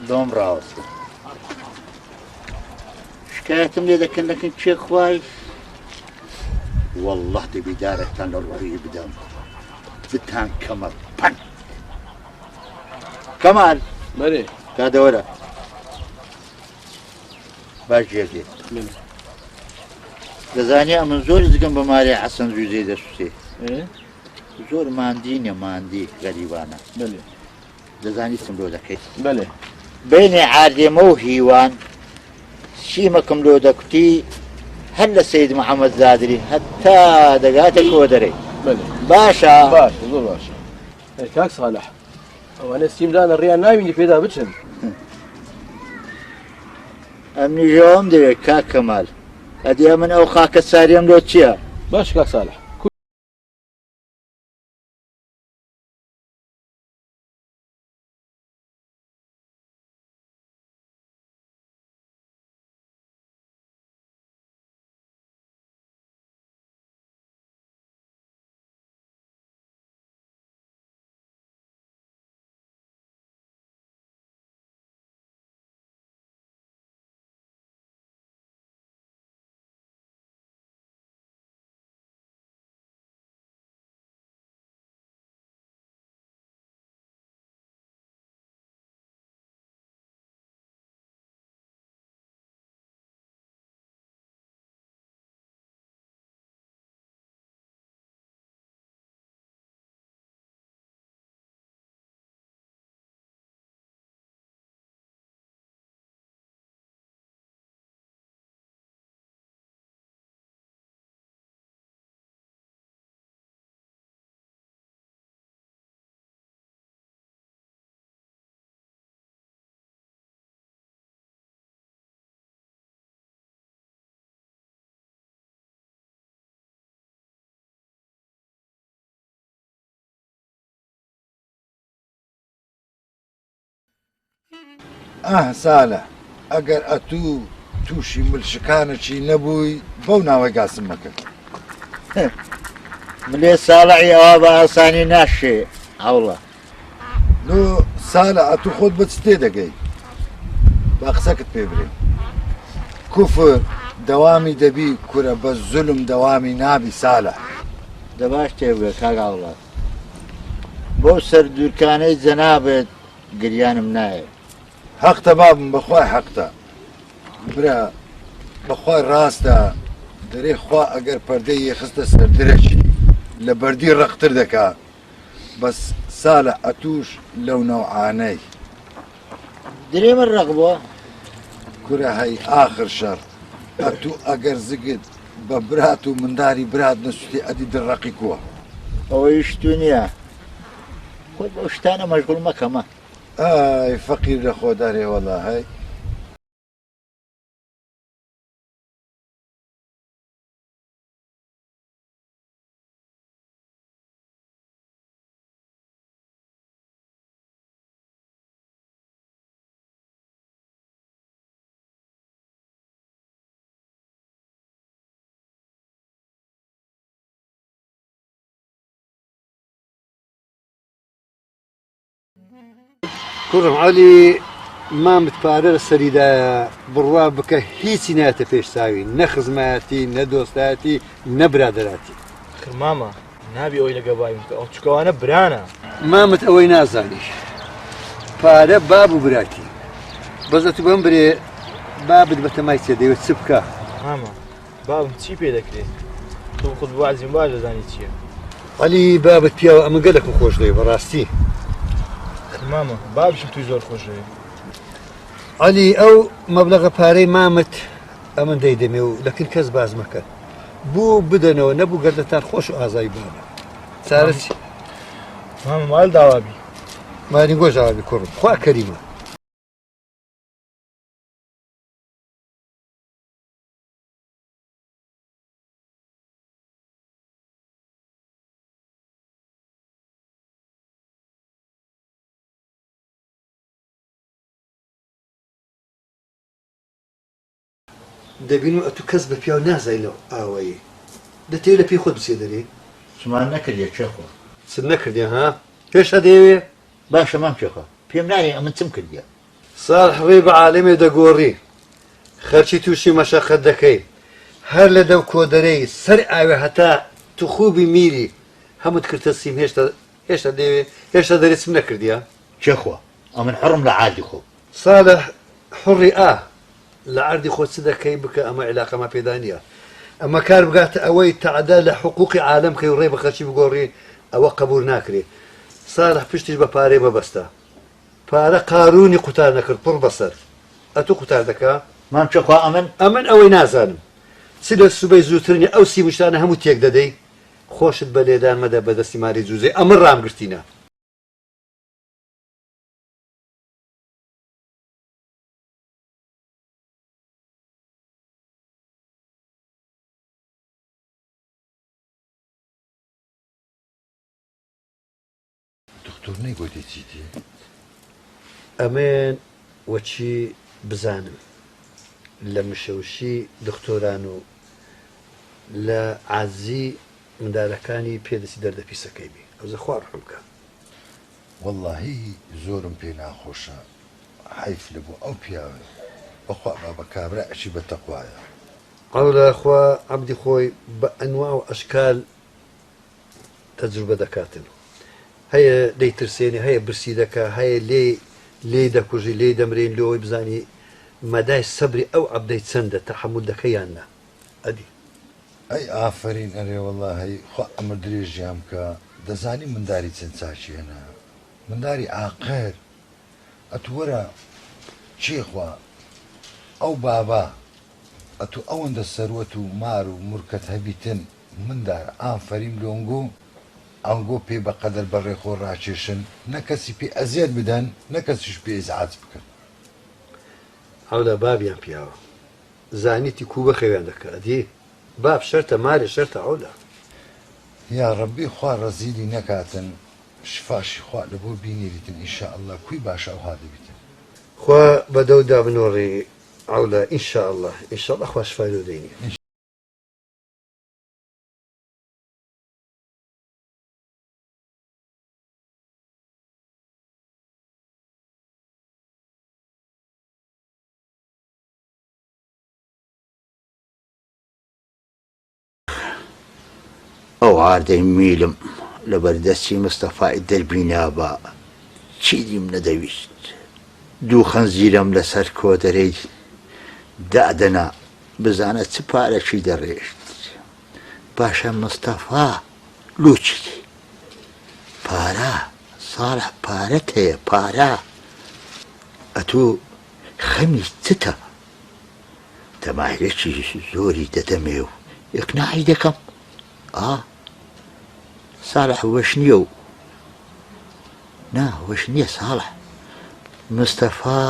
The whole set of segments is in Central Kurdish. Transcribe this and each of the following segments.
لۆم ڕاوەستە شکایەتم لێ دەکەن لەکن کێ خوای والله دەبی دارێکتان لە ڕووی بدەم بتان کەمە پەن کەمال بەرێ کادەوەرە باش جێگێت دەزانێ من زۆر زگەم بە مارێ حەسەن جوزەی دەسووسێ زۆر ماندینە ماندی غەریبانە دەزانی چم لۆ دەکەیت بەێ بینێ عادێمە و هیوان شیمەکەم لۆ دەکوتی هەر لە سەید محەممەد زادری هەتا دەگاتە کۆ دەرێ باشە باش زۆر باشە کاک ساڵح ئەوانە سیمدانە ڕیان ناوینی پێدا بچن ئەمنیژەوەم دەوێت کاک کەمال ئەدێ من ئەو خاکە ساریم لۆ چییە باش کاک ساڵح سالە ئەگەر ئەتوو تووشی ملشکانەی نەبووی بەو ناوەی گاسم مەکرد ملێ ساڵحی ئەوە بە ئاسانی ناشێ هەوڵە نۆ سالە ئەتوو خۆت بە چ تێ دەگەی با قسەکت پێ برێ کوفر دەوامی دەبی کورە بە زولم دەوامی نابی سالە دەباش تێبگە کاگا وڵات بۆ سەر دوورکانەی جەنابێت گریانم نایێت حەقتە بابم بەخوای حەقتە برا بەخوای ڕاستە دەرێ خوا ئەگەر پەردەی یەخستە سەر درەچی لە بەردی ڕەقتر دەکا بەس سالە ئەتوش لەو نەوعانەی درێ من ڕق بووە کورە هەی ئاخر شەڕ ئەتوو ئەگەر زگت بە برات و منداری برات نەسووتی ئەدی دڕەقی کووە ئەوەی شتو نییە خۆت بۆ شتانە مەشغوڵ مەکەمە ئای فەقیر لە خۆ دەرێ وەڵا هەی کوڕم عەلی مامت پارە لە سەریدایە بڕوا بکە هیچی نایەتە پێش چاوی نە خزمەتی نە دۆستایەتی نە برادەراتی مامە نابی ئەوی لەگە بایم کە ئەو چکەوانە برانە مامت ئەوەی نازانی پارە باب و براتی بەزەت بەم برێ بابت بە تەمای چێ دەوێت چ بکە مامە بابم چی پێ دەکرێت تۆ خودت وازیم باش دەزانی چییە عەلی بابت پیاوە ئەمە گەلێکم خۆش دەوێت بەڕاستی مامە بابشم توی زۆر خۆشەوێ عەلی ئەو مەبلەغە پارەی مامت ئەمن دەیدەمێ و لەکن کەس باز مەکە بوو بدەنەوە نەبوو گەردەتان خۆش و ئازایی بابە چارە چی مامە مال داوابی مانی گۆژ ئاوابی کوڕم خوا کەریمە دەبین و ئەتو کەس بە پیاو نازای لەو ئاوایی دەتەوێت لە پێی خۆت بچێ دەرێ سمان نەکردێ چێخۆ چ نەکردێ ها پێشە دەیەوێ باشە مام چێخۆ پێم نایە ئەمن چم کردیە صالح ڕێ بە عالەمێ دەگۆڕی خەرچی تووشی مەشەقەت دەکەی هەر لە دەو کۆدەرەی سەر ئاوێ هەتا تو خوبی میری هەمووت کردە سیم هێشتا دەوێ هێشتا دەرێتم نەکردیە چخوا ئەمن حڕم لە عادی خۆ صالح حڕی لە عردی خۆت چ دەکەی بکە ئەمە عیلاقەمە پێدا نییە ئەمە کار بگاتە ئەوەی تعدا لە حقوقی عالم کەی ڕێ بە خەرچی بگۆڕی ئەوە قبول ناکرێت صالح پشتیش بە پارەی مەبەستە پارە قارونی قوتار نەکرد پڕ بەسەر ئەتو قوتار دەکا مام چخوا ئەمن ئەوەی نازانم چ لە سوبەی زووترنی ئەو سی مشتانە هەموو تێک دەدەی خۆشت بە لێدان مەدە بەدەستی ماری جوزەی ئەمن ڕامگرتینە دکتۆر نەیگوتی چیتی ئەمێن وەچی بزانم لە مشەوشی دکتۆران و لە عازی منداڵەکانی پێدەسی دەردەپیسەکەی بی ئەوزە خوار ڕحمکە واللهی زۆرم پێ ناخۆشە حیف لە بۆ ئەو پیاوە بەخوا بە کابرا ئەچی بە تەقوایە ئەولا خوا عەبدی خۆی بە ئەنوا و ئەشکال تەجروبە دەکاتن هەیە دەیترسێنی هەیە برسی دەکا هەیە لێ دەکوژی لێ دەمرێن لەوەی بزانی مەدای سەبری ئەو عەبدەی چەندە تەحەمول دەکەیان نا ئەدی ئەی ئافرین ئەرێ وەڵڵاهی خوا ئەمە درێژیام کە دەزانی منداری چەند چاچێنە منداری عاقل ئەتو وەرە چێخوا ئەو بابا ئەتو ئەوەندە سەروەت و مار و مورکەت هەبیتن مندار ئافرین لۆنگۆ ئەنگۆ پێ بە قەدەر بەڕێخۆ ڕاکێشن نە کەسی پێ ئەزیێت بدەن نە کەسیش پێ ئیزعاج بکەن ئەولا بابیان پیاوە زانیتی کوبە خەویان دەکات دی باب شەرتە مارێ شەرتە ئەولا یا ڕەبی خوا ڕەزیلی نەکاتن شفاشی خوا لە بۆ بینێریتن ئینشاءالله کوی باشە ئەوها دەبیتن خوا بەدەودا بنۆڕی ئەولا ئینشاءالله ئینشاءالله خوا شفای لێ دەینێ ئەو ئاردەی میلم لە بەردەستی مستەفای دەربینا بە چیدیم نەدەویست دوو خەنزیرم لەسەر کۆدەرەی دادەنا بزانە چ پارەکی دەڕێشت باشە مستەفا لوچی پارە ساڵح پارەت هەیە پارە ئەتۆ خەمی چتە تەماهرێکی زۆری دەدەمێ و ئیقناعی دەکەم صالح وەش نییە و نا وەش نییە صالح مستەفا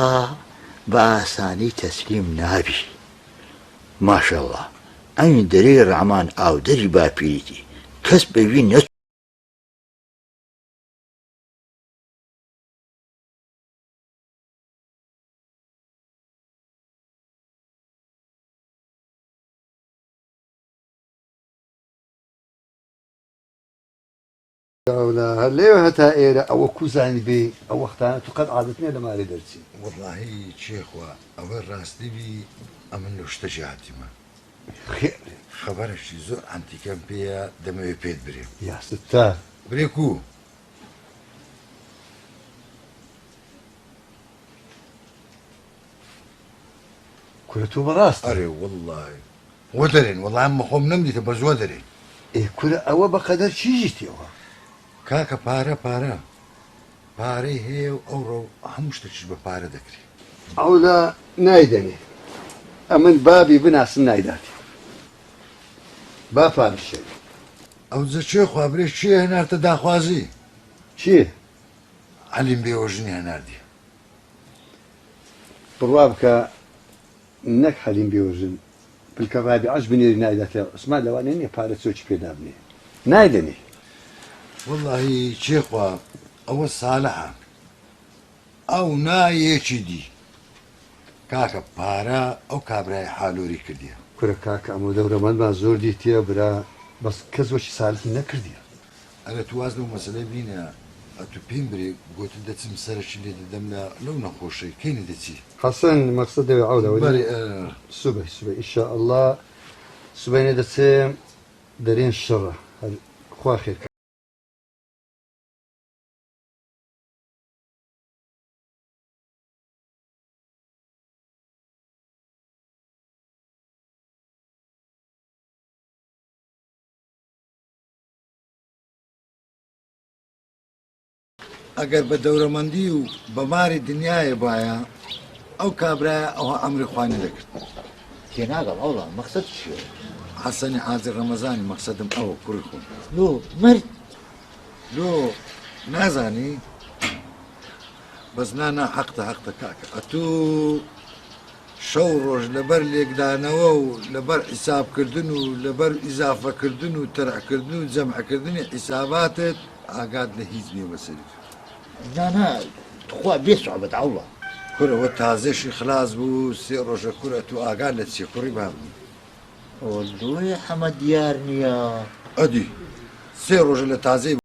بە ئاسانی تەسلیم نابی ماشەڵڵا ئەین دەرەی ڕەحمان ئاودەری باپیریتی کەس بەوی نەچ هەر لێوە هەتا ئێرە ئەوە کوزانی بێ ئەو وەختانە تو قەت عادەت نییە لە مارێ دەرچی واللهی چێخوا ئەوە ڕاستیبی ئەمن لە شتەژی هاتیمە خەبەرشی زۆر ئەنتیکەم پێیە دەمەوێت پێت برێم یاستتا برێکو کورە تۆ بەڕاست ئەرێ وڵڵی وە دەرێن وەڵام ئەمە خۆم نەمدیتە بە زۆر دەرێن کورە ئەوە بەقەدەر چیژیتەوە کاکە پارەی هەیە و ئەوڕۆ هەموو شتێکیش بە پارە دەکرێت ئەولا نایدەنێ ئەمن بابی بناسم نایداتی با پارشێ ئەو جە چێ خوابرێ چیە هەنارتە داخوازی چی عەلیم بێوەژنی هەناردی بڕوا بکە نەک حەلیم بێوەژن پلکە بابی عەش بنێری نایداتێ عوسمان لەوانەیە نییە پارە چۆکی پێدا بنێ نایدەنێ واللهی چێخوا ئەوە ساڵحە ئەو نایەکی دی کاکە پارە ئەو کابرای حالۆری کردیە کورە کاکە ئەمە دەورەمەندمان زۆر دیتیە برا بەس کەس وەشی ساڵحی نەکردیە ئەگە تواز لەو مەسەلەی بینە ئەتو پێم برێ گوتە دەچم سەرشی لێ دەدەم لەو نەخۆشەی کەینە دەچی حەسەن مەقسەد دەوێ عەودە بەڵێ سوبەی ئینشاء الله سوبەینە دەچێم دەرێن شەڕە خوا خێر ئەگەر بە دەورەمەندی و بەماری دنیاە باە ئەو کابرایە ئەوە ئەمری خوانە دەکرد تێناگەڵ ئەوڵا مەقسەد چییە؟ حەسەنی حاجی ڕەمەزانی مەقسەدم ئەوە کوڕی خۆم لۆ مرد لۆ نازانی بەس نانا حەقتە کاکە ئەتوو شەو ڕۆژ لەبەر لێکدانەوە و لەبەر حیسابکردن و لەبەر ئیزافەکردن و تەرعکردن و جەمعکردنی حیساباتت ئاگات لە هیچ نییە بەسەری نانا خوا بێ سوعبەت ئەوڵا کورەوە تازێشی خلاص بوو سێ ڕۆژە کورە تو ئاگات لە چی کوڕی بابنی ئەوە لۆیە حەمە دیار نییە ئەدی سێ ڕۆژە لە تازەی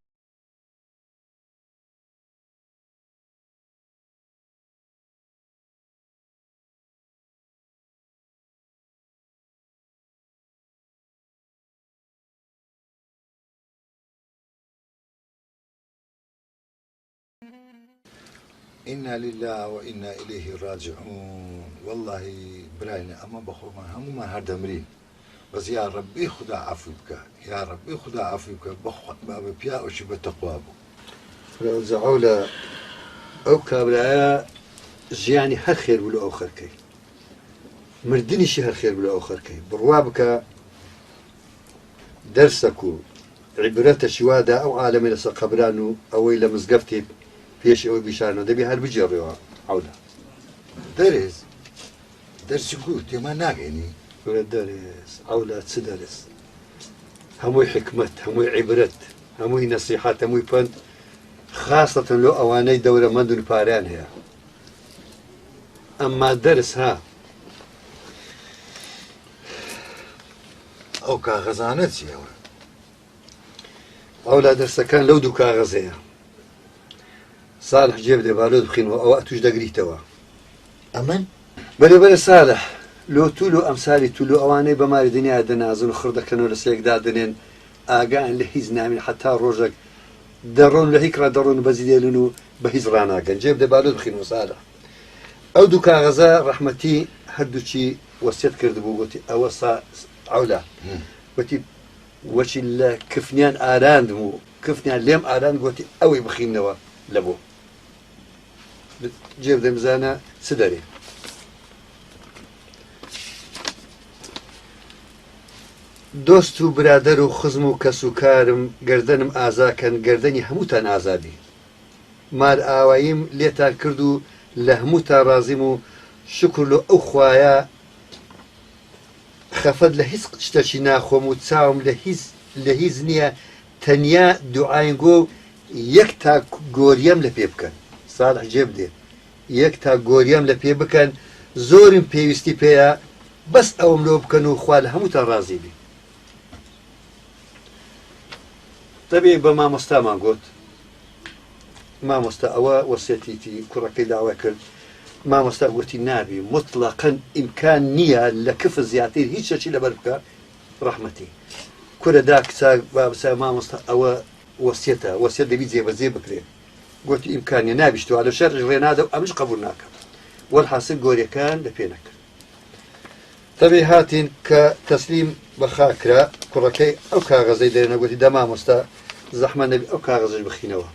إنا لله وإنا إليه راجعون والله براينا أما بخورمان همومان هر دمرين بس يا ربي خدا عفو بك يا ربي خدا عفو بك بخوت باب بيا وشي بتقوى بو زعولة أو كابرايا ژیانی هەر خێر بوو لە ئەو خەرکەی مردنیشی هەر خێر بوو لە ئەو خەرکەی بڕوا بکە دەرسەک و عیبرەتەشی وادا ئەو عالەمە لەسەر قەبران و ئەوەی لە مزگەفتی پێش ئەوەی بیشارنەوە دەبێ هەر بجێڕێەوە عەودا دەرێز دەرسی گوت تێما ناگەینی وەرە دەرێز عەولا چ دەرس هەمووی حکمت هەمووی عیبرەت هەمووی نەسیحات هەمووی پند خاستەن لۆ ئەوانەی دەورەمەند و پاریان هەیە ئەمما دەرس ها ئەو کاغەزانە چیەوە ئەولا دەرسەکان لەو دوو کاغەزەیە ساڵح جێ بدێ بالۆ بخینەوە ئەوە توش دەگریتەوە ئەمن بەرەبەرە ساڵح لۆ توول و ئەمسالی توول و ئەوانەی بەماری دنیا دەنازن و خڕدەکەنەوە لە سێکدا دەنێن ئاگان لە هیچ نامین حتا ڕۆژێک دەڕۆن لە هیکرا دەڕۆن بەزی دێلن و بە هیچ ڕناگەن جێ بدێ بالۆ بخینەوە ساڵح ئەو دوو کاغەزە ڕەحمەتی هەردووچی وەسیەت کردبوو گوتی ئەوە عەولا گوتی وەچی لە کفنیان ئاراندم و کفنیان لێم ئاراند گوتی ئەوەی بخینەوە لە بۆ جێ بدەم بزانە چ دەرێ دۆست و برادەر و خزم و کەس و کارم گەردەنم ئازاکەن گەردەنی هەمووتان ئازادی مار ئاواییم لێتان کرد و لە هەمووتان ڕازیم و شکر لە ئەو خوایە خەفەت لە هیچ شتێکی ناخۆم و چاوم لە هیچ نییە تەنیا دوعاینگۆ و یەک تا گۆریەم لە پێ بکەن ساڵح جێ بدێ یەک تا گۆریەم لە پێ بکەن زۆرم پێویستی پێیە بەس ئەوم لۆ بکەن و خوا لە هەمووتان ڕازی بی دەبێ بە مامۆستامان گوت مامۆستا ئەوە وەسیەتیتی کوڕەکەی داوا کرد مامۆستا گوتی نابی مطلقاً ئیمکان نییە لە کفە زیاتر هیچ شتێکی لەبەر بکە ڕەحمەتی کورە دا کچا بابسا مامۆستا ئەوە وەسیەتە وەسیەت دەبی جێبەجێ بکرێت گوتی ئیمکانیە نابیشتوە لە شەر ڕێنادە و ئەمش قبول ناکەم وەرحاسن گۆریەکان لە پێ نەکرد تەبێ هاتین کە تەسلیم بە خاکرا کوڕەکەی ئەو کاغەزەی دێنە گوتی دە مامۆستا زەحمە نەبی ئەو کاغەزش بخینەوە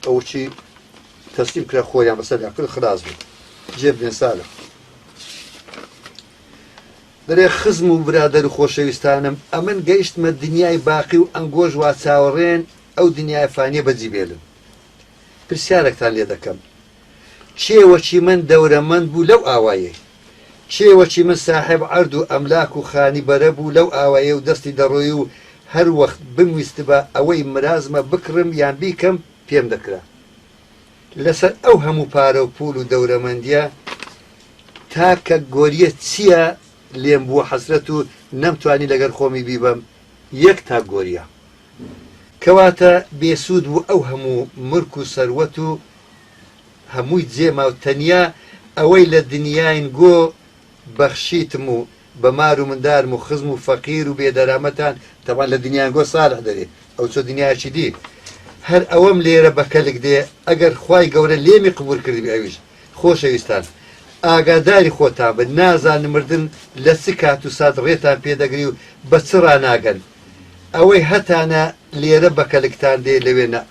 ئەو چی تەسلیم کرا خۆیان بەسەردا کرد خلاص بوو جێ بدێن ساڵح دەرێ خزم و برادەر و خۆشەویستانم ئەمن گەیشتمە دنیای باقی و ئەنگۆژ وا چاوەڕێن ئەو دنیای فانیە بەجیبێلم پرسیارێکتان لێ دەکەم کێوەکی من دەورەمەند بوو لەو ئاوایە کێوەکی من ساحب عەرد و ئەملاک و خانی بەرە بوو لەو ئاوایە و دەستی دەڕۆی و هەر وەخت بمویست بە ئەوەی مرازمە بکڕم یان بیکەم پێم دەکرا لەسەر ئەو هەموو پارە و پول و دەورەمەندیە تاکە گۆریە چییە لێم بووە حەسرەت و نەمتوانی لەگەر خۆمی بیبەم یەک تا گۆریە کە کەواتە بێسوود بوو ئەو هەموو مرک و سەروەت و هەمووی جێما و تەنیا ئەوەی لە دنیاین گۆ بەخشیتم و بەمار و مندارم و خزم و فەقیر و بێدەرامەتان تەوان لە دنیایان گۆ ساڵح دەرێ ئەو چۆ دنیایکی دی هەر ئەوەم لێرە بەکەلک دێ ئەگەر خوای گەورە لێمی قبول کردی ئەویش خۆشەویستان ئاگاداری خۆتان بن نازان مردن لە چ کات و سات ڕێتان پێدەگری و بە چ ڕناگەن ئەوەی هەتانە لێرە بەکەلکتان دێ لەوێنە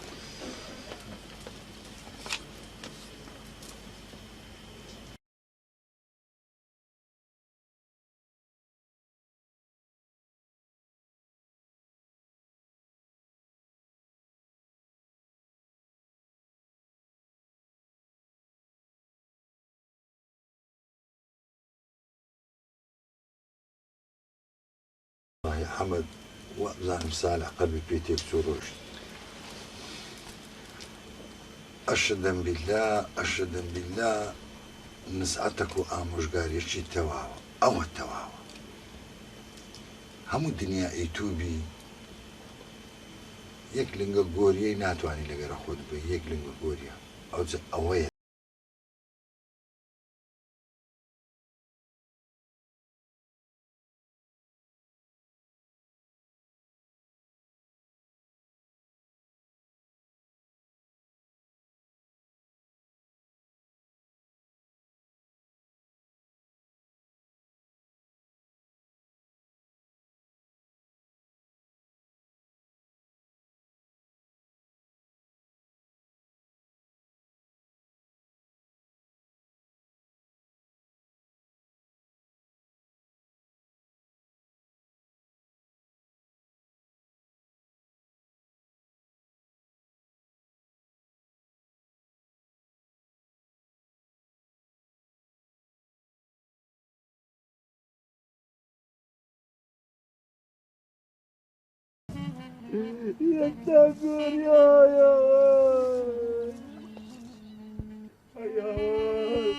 حمد وأبزان صالح قلبي بيتك سروش أشهد بالله أشهد بالله نسعتك وآموش قاري شي التواوى أو التواوى همو الدنيا ايتوبي يك لنگا قوريا ناتواني لغير خود بي يك لنگا قوريا أو أويا يتذكر يا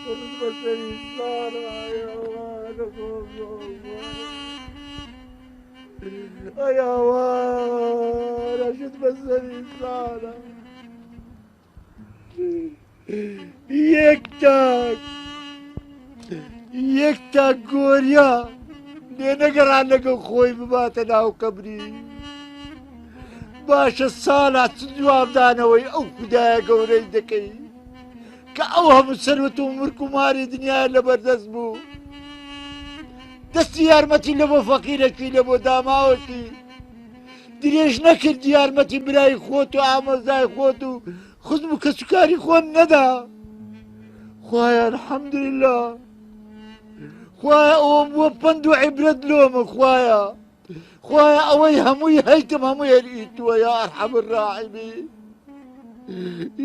قربة الإنسان يا شد بس الإنسان يكتاك قوريا نقر عنك خوي بباتنا وكبري باشە ساڵات جوابدانەوەی ئەو خودایە گەورەی دەکەی کە ئەو هەموو سەروەت و مرک و ماری دنیا لەبەردەست بوو دەستی یارمەتی لە بۆ فەقیرەکی لە بۆ داماوەکی درێژ نەکرد یارمەتی برای خۆت و ئامۆزای خۆت و خزم و کەسوکاری خۆن نەدا خوایە الحەمدولله خوایە ئەوم بۆ پند و عیبرەت لۆمە خوایە خوایە ئەوەی هەمووی هەیتم هەمووی هەریتووە یا ئەرحەم الراحیمین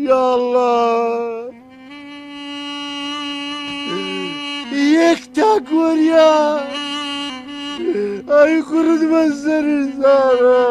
یا الله یەک تا گۆریا ئەی قورد بە سەری زارە